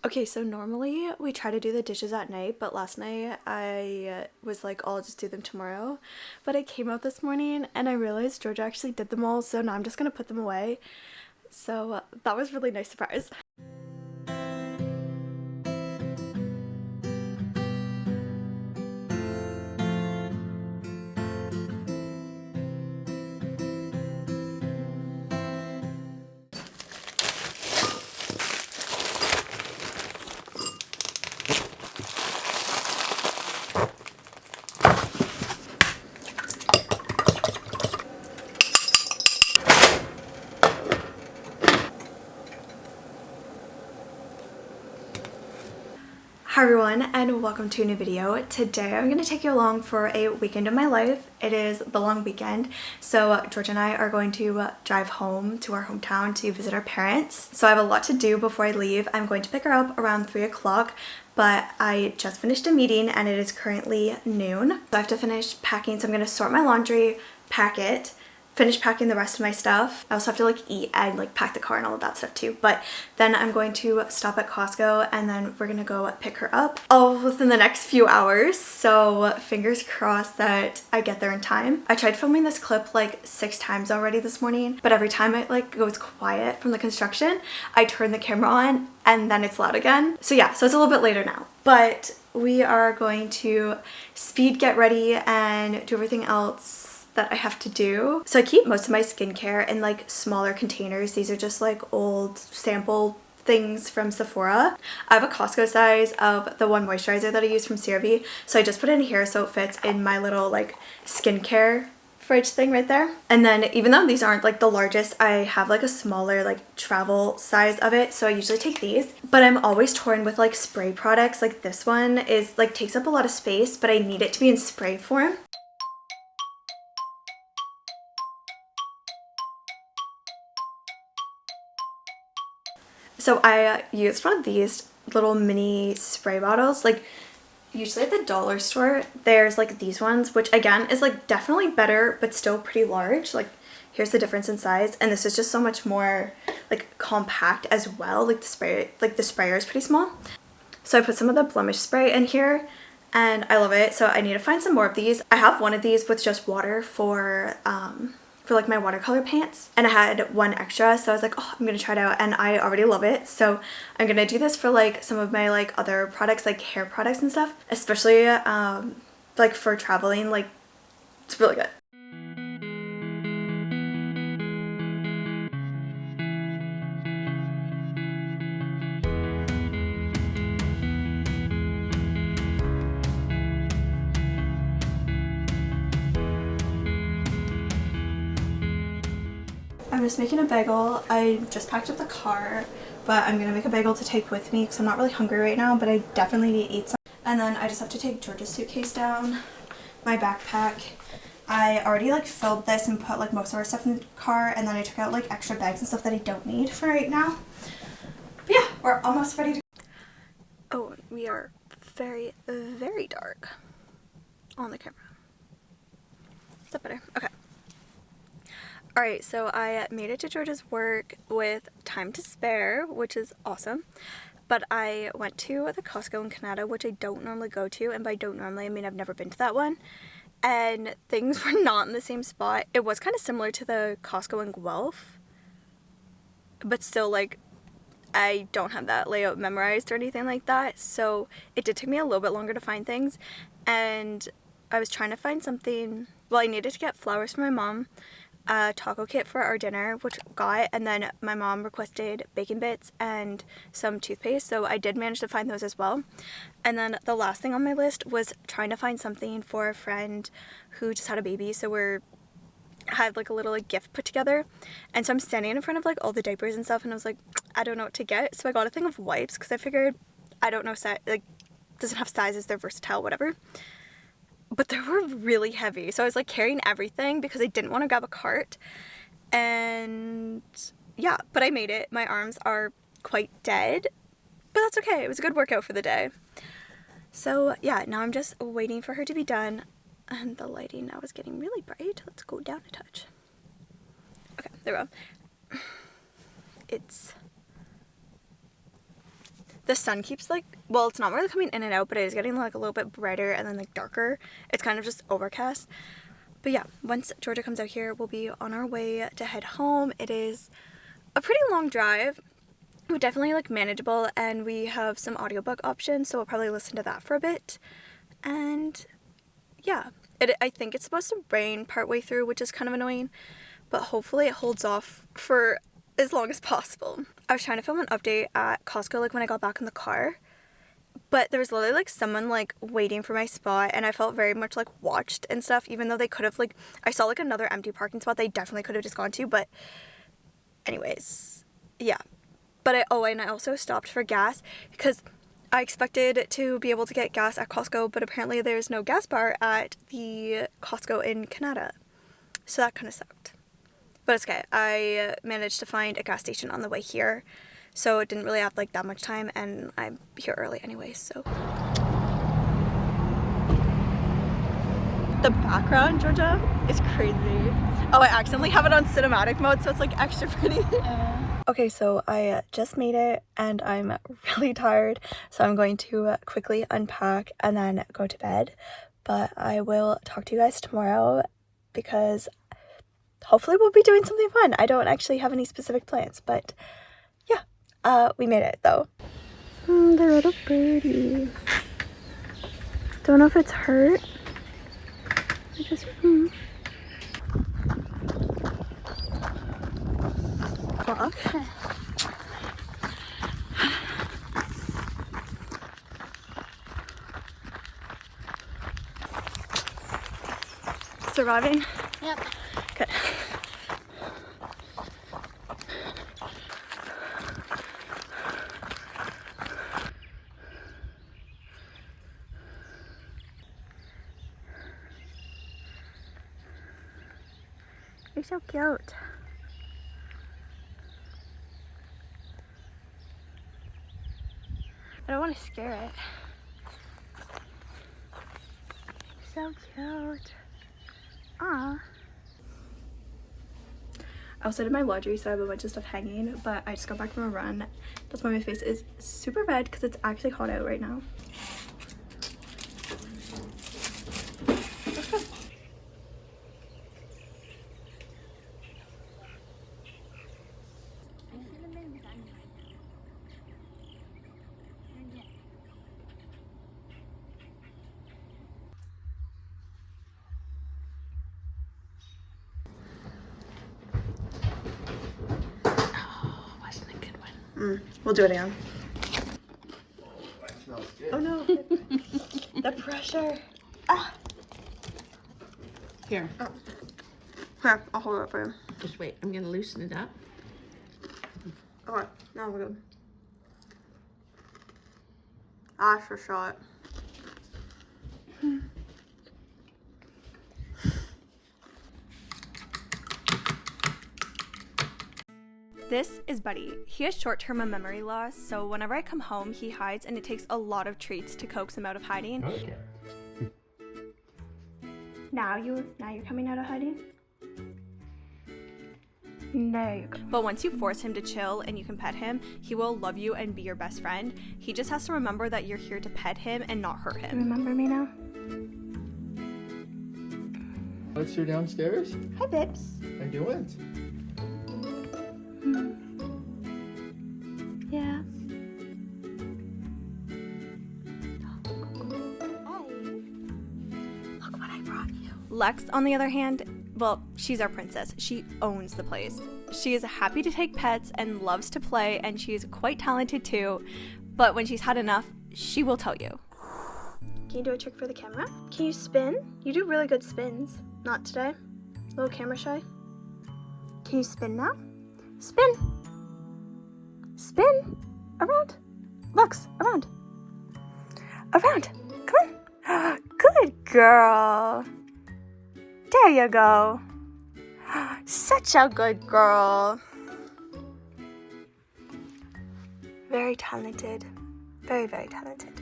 Okay, so normally we try to do the dishes at night, but last night I was like, oh, I'll just do them tomorrow. But I came out this morning and I realized Georgia actually did them all, so now I'm just gonna put them away. So that was a really nice surprise. Hi everyone and welcome to a new video. Today I'm going to take you along for a weekend of my life. It is the long weekend, so George and I are going to drive home to our hometown to visit our parents. So I have a lot to do before I leave. I'm going to pick her up around 3 o'clock, but I just finished a meeting and it is currently noon. So I have to finish packing, so I'm going to sort my laundry, pack it, finish packing the rest of my stuff. I also have to like eat and like pack the car and all of that stuff too. But then I'm going to stop at Costco and then we're gonna go pick her up all within the next few hours. So fingers crossed that I get there in time. I tried filming this clip like 6 times already this morning, but every time it like goes quiet from the construction, I turn the camera on and then it's loud again. So yeah, so it's a little bit later now. But we are going to speed get ready and do everything else that I have to do. So I keep most of my skincare in like smaller containers. These are just like old sample things from Sephora. I have a Costco size of the one moisturizer that I use from CeraVe, so I just put it in here so it fits in my little like skincare fridge thing right there. And then even though these aren't like the largest, I have like a smaller like travel size of it, so I usually take these. But I'm always torn with like spray products. Like this one is like takes up a lot of space, but I need it to be in spray form. So I used one of these little mini spray bottles. Like usually at the dollar store there's like these ones, which again is like definitely better but still pretty large. Like here's the difference in size, and this is just so much more like compact as well. Like the sprayer is pretty small. So I put some of the blemish spray in here and I love it. So I need to find some more of these. I have one of these with just water for like my watercolor paints, and I had one extra, so I was like, oh, I'm gonna try it out, and I already love it. So I'm gonna do this for like some of my like other products, like hair products and stuff, especially like for traveling. Like it's really good. I'm just making a bagel. I just packed up the car, but I'm gonna make a bagel to take with me because I'm not really hungry right now, but I definitely need to eat some. And then I just have to take George's suitcase down, my backpack. I already like filled this and put like most of our stuff in the car, and then I took out like extra bags and stuff that I don't need for right now. But yeah, we're almost ready to. Oh, we are very, very dark on the camera. Is that better? Okay. Alright, so I made it to George's work with time to spare, which is awesome. But I went to the Costco in Canada, which I don't normally go to, and by don't normally I mean I've never been to that one. And things were not in the same spot. It was kind of similar to the Costco in Guelph, but still like I don't have that layout memorized or anything like that, so it did take me a little bit longer to find things. And I was trying to find something. Well, I needed to get flowers for my mom, a taco kit for our dinner, which got, and then my mom requested bacon bits and some toothpaste, so I did manage to find those as well. And then the last thing on my list was trying to find something for a friend who just had a baby, so we're had like a little like gift put together. And so I'm standing in front of like all the diapers and stuff, and I was like, I don't know what to get, so I got a thing of wipes because I figured, I don't know, like doesn't have sizes, they're versatile, whatever. But they were really heavy, so I was like carrying everything because I didn't want to grab a cart. And yeah, but I made it. My arms are quite dead, but that's okay. It was a good workout for the day. So yeah, now I'm just waiting for her to be done. And the lighting now is getting really bright. Let's go down a touch. Okay, there we go. The sun keeps like, well, it's not really coming in and out, but it is getting like a little bit brighter and then like darker. It's kind of just overcast. But yeah, once Georgia comes out here, we'll be on our way to head home. It is a pretty long drive, but definitely like manageable, and we have some audiobook options, so we'll probably listen to that for a bit. And yeah, I think it's supposed to rain partway through, which is kind of annoying, but hopefully it holds off for as long as possible. I was trying to film an update at Costco like when I got back in the car, but there was literally like someone like waiting for my spot, and I felt very much like watched and stuff, even though they could have like, I saw like another empty parking spot they definitely could have just gone to. But anyways, yeah. But and I also stopped for gas because I expected to be able to get gas at Costco, but apparently there's no gas bar at the Costco in Canada, so that kind of sucked. But it's okay. I managed to find a gas station on the way here, so it didn't really have like that much time, and I'm here early anyway, so. The background, Georgia, is crazy. Oh, I accidentally have it on cinematic mode, so it's like extra pretty. Okay, so I just made it and I'm really tired, so I'm going to quickly unpack and then go to bed. But I will talk to you guys tomorrow because hopefully we'll be doing something fun. I don't actually have any specific plans, but yeah, we made it though. The little birdie. Don't know if it's hurt. I just Okay. Surviving? Yep. Good. You're so cute. I don't want to scare it. So cute. Aw. I also did my laundry, so I have a bunch of stuff hanging, but I just got back from a run. That's why my face is super red because it's actually hot out right now. We'll do it again. Oh no. The pressure. Ah. Here. Oh. Here, I'll hold it up for you. Just wait. I'm gonna loosen it up. Okay, now we're good. Ah, for shot. This is Buddy. He has short-term memory loss, so whenever I come home, he hides, and it takes a lot of treats to coax him out of hiding. Okay. Now you're coming out of hiding? There you go. But once you force him to chill and you can pet him, he will love you and be your best friend. He just has to remember that you're here to pet him and not hurt him. Remember me now? Let's go downstairs. Hi, Bibbs. How you doing? Yeah. Look what I brought you. Lex, on the other hand, well, she's our princess. She owns the place. She is happy to take pets and loves to play, and she's quite talented too. But when she's had enough, she will tell you. Can you do a trick for the camera? Can you spin? You do really good spins. Not today. A little camera shy. Can you spin now? Spin. Spin. Around. Lux, around. Around. Come on. Good girl. There you go. Such a good girl. Very talented. Very, very talented.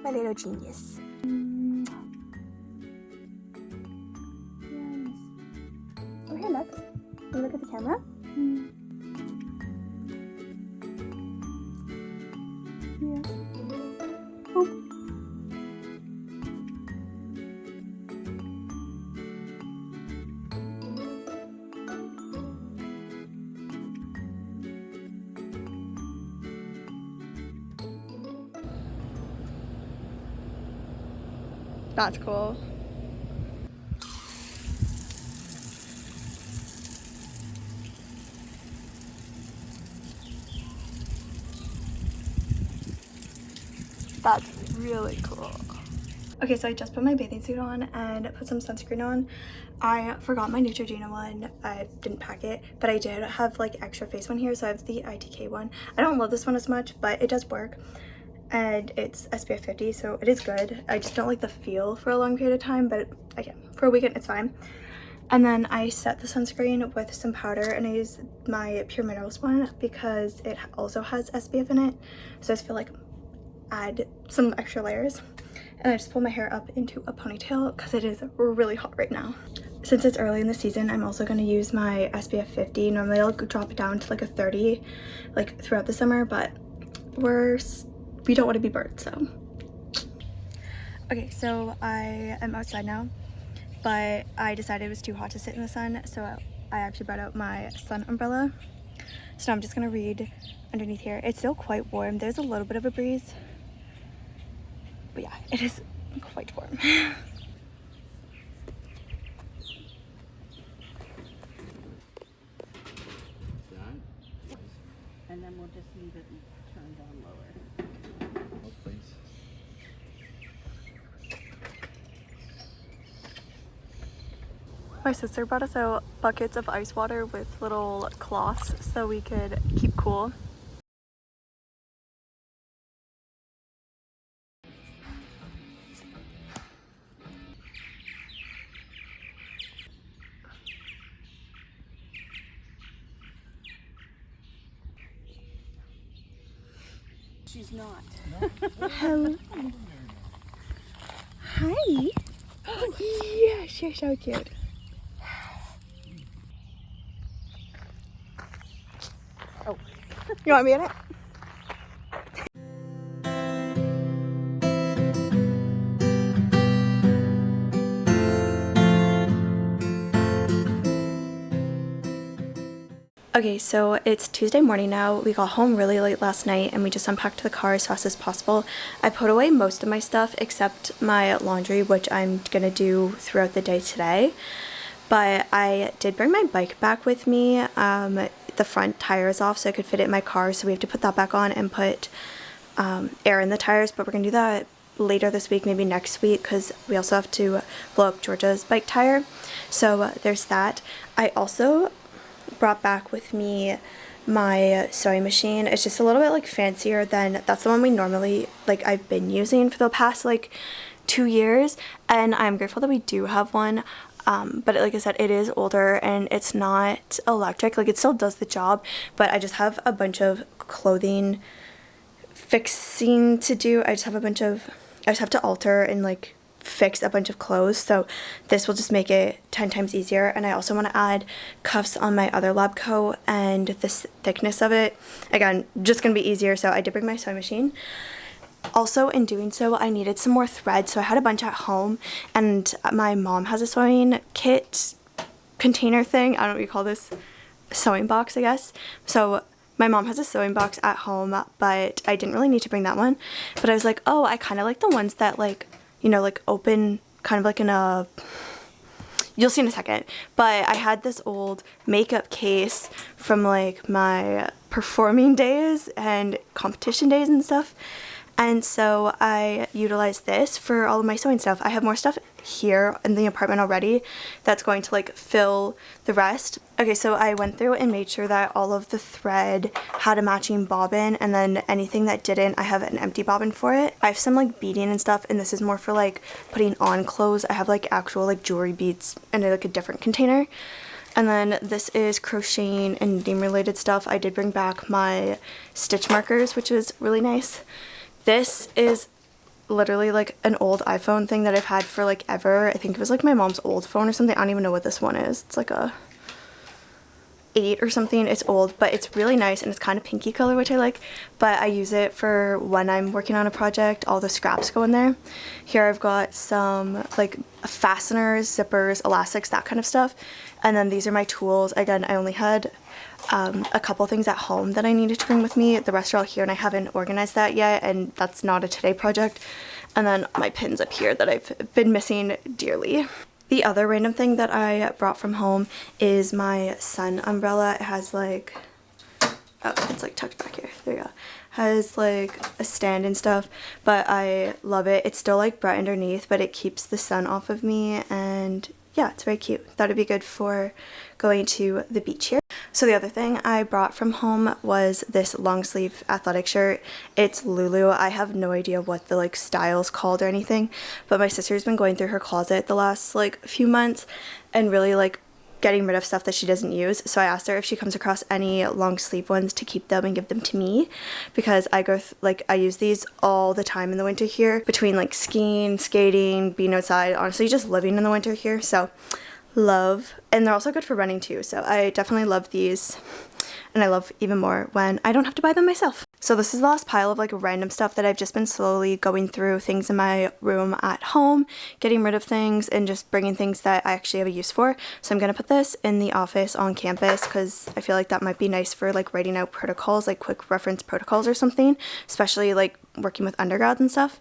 My little genius. over here, Lex. Can you look at the camera? Yeah. Oh. That's cool. That's really cool. Okay, so I just put my bathing suit on and put some sunscreen on. I forgot my Neutrogena one. I didn't pack it, but I did have like extra face one here, so I have the ITK one. I don't love this one as much, but it does work. And it's SPF 50, so it is good. I just don't like the feel for a long period of time, but again, for a weekend, it's fine. And then I set the sunscreen with some powder, and I use my Pure Minerals one because it also has SPF in it. So I just feel like add some extra layers. And I just pull my hair up into a ponytail because it is really hot right now. Since it's early in the season, I'm also going to use my SPF 50. Normally I'll drop it down to like a 30 like throughout the summer, but we don't want to be burnt, so. Okay, so I am outside now, but I decided it was too hot to sit in the sun, so I actually brought out my sun umbrella. So now I'm just gonna read underneath here. It's still quite warm. There's a little bit of a breeze, but yeah, it is quite warm. And then we'll just leave it turned down lower. Oh, please. My sister brought us out buckets of ice water with little cloths so we could keep cool. She's not. Hello. Hi. Yeah, she's so cute. Oh. You want me in it? Okay, so it's Tuesday morning now. We got home really late last night and we just unpacked the car as fast as possible. I put away most of my stuff except my laundry, which I'm gonna do throughout the day today. But I did bring my bike back with me. The front tire is off so I could fit it in my car, so we have to put that back on and put air in the tires, but we're gonna do that later this week, maybe next week, because we also have to blow up Georgia's bike tire. So there's that. I also brought back with me my sewing machine. It's just a little bit like fancier than that's the one we normally like I've been using for the past like 2 years, and I'm grateful that we do have one. But like I said, it is older and it's not electric. Like it still does the job, but I just have a bunch of clothing fixing to do. I just have to alter and like fix a bunch of clothes, so this will just make it 10 times easier. And I also want to add cuffs on my other lab coat, and this thickness of it, again, just gonna be easier, so I did bring my sewing machine. Also, in doing so, I needed some more thread, so I had a bunch at home, and my mom has a sewing kit container thing. I don't know what you call this, sewing box, I guess. So my mom has a sewing box at home, but I didn't really need to bring that one. But I was like, oh, I kind of like the ones that like, you know, like open kind of like in a, you'll see in a second. But I had this old makeup case from like my performing days and competition days and stuff. And so I utilized this for all of my sewing stuff. I have more stuff here in the apartment already that's going to like fill the rest. Okay, so I went through and made sure that all of the thread had a matching bobbin, and then anything that didn't, I have an empty bobbin for it. I have some like beading and stuff, and this is more for like putting on clothes. I have like actual like jewelry beads in like a different container. And then this is crocheting and knitting related stuff. I did bring back my stitch markers, which is really nice. This is literally like an old iPhone thing that I've had for like ever. I think it was like my mom's old phone or something. I don't even know what this one is. It's like a 8 or something. It's old, but it's really nice and it's kind of pinky color, which I like. But I use it for when I'm working on a project. All the scraps go in there. Here I've got some like fasteners, zippers, elastics, that kind of stuff. And then these are my tools. Again, I only had a couple things at home that I needed to bring with me. The rest are all here and I haven't organized that yet, and that's not a today project. And then my pins up here that I've been missing dearly. The other random thing that I brought from home is my sun umbrella. It has like, oh, it's like tucked back here. There you go. Has like a stand and stuff, but I love it. It's still like bright underneath, but it keeps the sun off of me, and yeah, it's very cute. Thought it'd be good for going to the beach here. So the other thing I brought from home was this long sleeve athletic shirt. It's Lulu. I have no idea what the like style's called or anything, but my sister's been going through her closet the last like few months and really like getting rid of stuff that she doesn't use. So I asked her if she comes across any long sleeve ones to keep them and give them to me, because I I use these all the time in the winter here, between like skiing, skating, being outside, honestly just living in the winter here. So love, and they're also good for running too, so I definitely love these, and I love even more when I don't have to buy them myself. So this is the last pile of like random stuff that I've just been slowly going through, things in my room at home, getting rid of things and just bringing things that I actually have a use for. So I'm gonna put this in the office on campus because I feel like that might be nice for like writing out protocols, like quick reference protocols or something, especially like working with undergrads and stuff.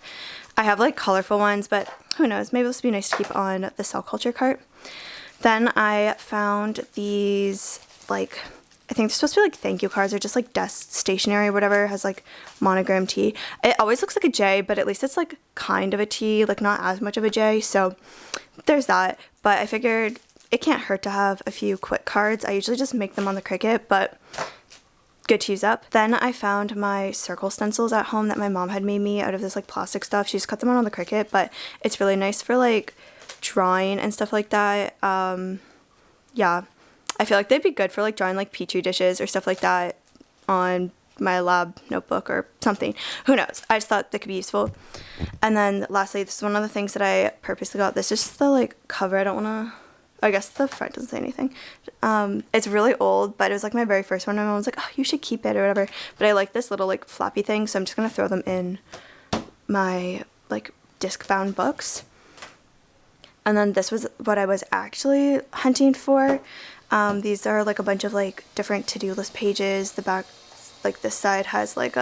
I have like colorful ones, but who knows, maybe this would be nice to keep on the cell culture cart. Then I found these, like, I think they're supposed to be like thank you cards or just like desk stationery or whatever. It has like monogram T. It always looks like a J, but at least it's like kind of a T, like not as much of a J. So there's that. But I figured it can't hurt to have a few quick cards. I usually just make them on the Cricut, but good to use up. Then I found my circle stencils at home that my mom had made me out of this like plastic stuff. She just cut them out on the Cricut, but it's really nice for like drawing and stuff like that. Yeah, I feel like they'd be good for like drawing like petri dishes or stuff like that on my lab notebook or something. Who knows? I just thought they could be useful. And then lastly, this is one of the things that I purposely got. This is just the like cover. I don't want to, I guess the front doesn't say anything. It's really old, but it was like my very first one. My mom was like, oh, you should keep it or whatever. But I like this little like floppy thing, so I'm just gonna throw them in my like disc bound books. And then this was what I was actually hunting for. These are like a bunch of like different to-do list pages. The back, like this side has like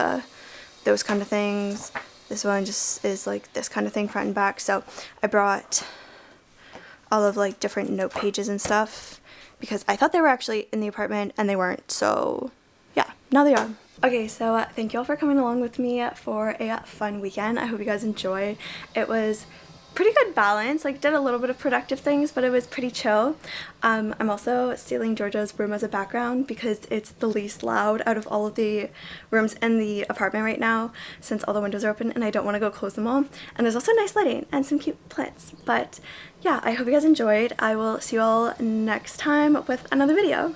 those kind of things. This one just is like this kind of thing, front and back. So I brought all of like different note pages and stuff because I thought they were actually in the apartment and they weren't. So yeah, now they are. Okay, so thank you all for coming along with me for a fun weekend. I hope you guys enjoyed. It was pretty good balance, like did a little bit of productive things, but it was pretty chill. I'm also stealing Georgia's room as a background because it's the least loud out of all of the rooms in the apartment right now, since all the windows are open and I don't want to go close them all. And there's also nice lighting and some cute plants. But yeah, I hope you guys enjoyed. I will see you all next time with another video.